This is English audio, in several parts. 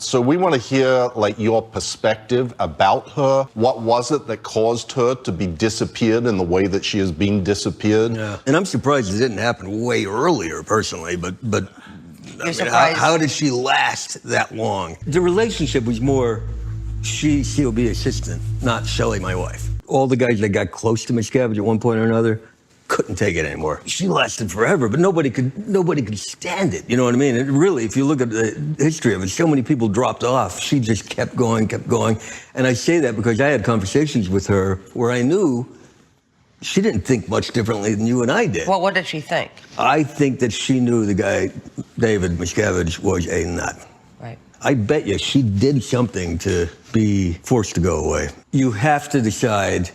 So we want to hear, like, your perspective about her. What was it that caused her to be disappeared in the way that she has been disappeared? Yeah, and I'm surprised it didn't happen way earlier, personally, but I mean, how did she last that long? The relationship was more she'll be assistant, not Shelly, my wife. All the guys that got close to Miscavige at one point or another couldn't take it anymore. She lasted forever, but nobody could stand it. You know what I mean? It really, if you look at the history of it, so many people dropped off. She just kept going. And I say that because I had conversations with her where I knew she didn't think much differently than you and I did. Well, what did she think? I think that she knew the guy, David Miscavige, was a nut. Right. I bet you she did something to be forced to go away. You have to decide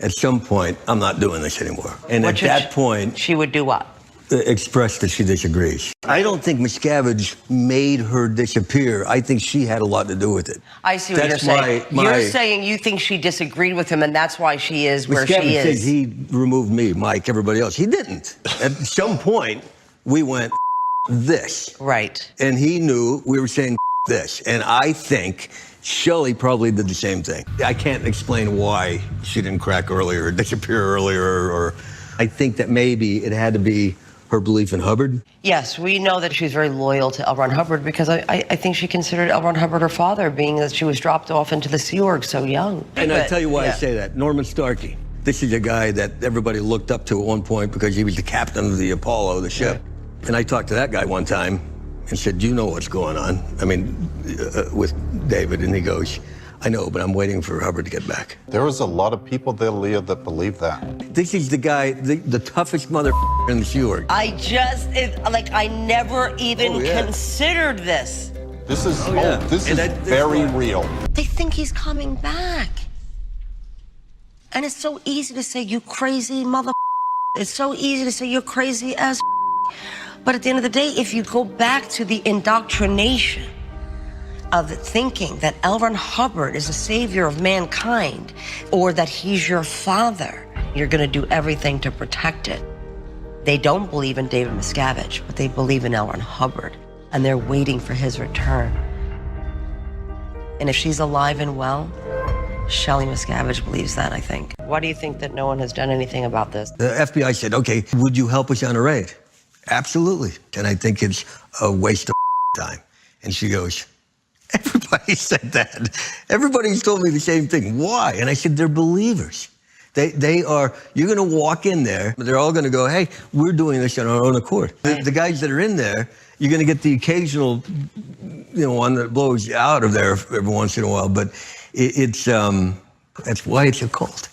at some point, I'm not doing this anymore. And at that point, she would do what? Express that she disagrees. I don't think Miscavige made her disappear. I think she had a lot to do with it. I see what you're saying. You're saying you think she disagreed with him, and that's why she is where she is. Miscavige says he removed me, Mike, everybody else. He didn't. At some point, we went this. Right. And he knew we were saying this. And I think Shelly probably did the same thing. I can't explain why she didn't crack earlier or disappear earlier, or I think that maybe it had to be her belief in Hubbard. Yes, we know that she's very loyal to L. Ron Hubbard because I think she considered L. Ron Hubbard her father, being that she was dropped off into the Sea Org so young. And I'll tell you why I say that. Norman Starkey. This is a guy that everybody looked up to at one point because he was the captain of the Apollo, the ship. Yeah. And I talked to that guy one time and said, do you know what's going on? I mean, with David. And he goes, I know, but I'm waiting for Hubbard to get back. There is a lot of people there, Leah, that believe that. This is the guy, the toughest mother in the Sea Org. I never even considered this. This is, this is very real. They think he's coming back. And it's so easy to say, you crazy mother. It's so easy to say you're crazy as. But at the end of the day, if you go back to the indoctrination of thinking that L. Ron Hubbard is the savior of mankind, or that he's your father, you're going to do everything to protect it. They don't believe in David Miscavige, but they believe in L. Ron Hubbard, and they're waiting for his return. And if she's alive and well, Shelly Miscavige believes that, I think. Why do you think that no one has done anything about this? The FBI said, okay, would you help us on a raid? Absolutely. And I think it's a waste of time. And she goes, everybody said that. Everybody's told me the same thing. Why? And I said, they're believers. They are, you're going to walk in there, they're all going to go, hey, we're doing this on our own accord. The guys that are in there, you're going to get the occasional, one that blows you out of there every once in a while, but that's why it's a cult.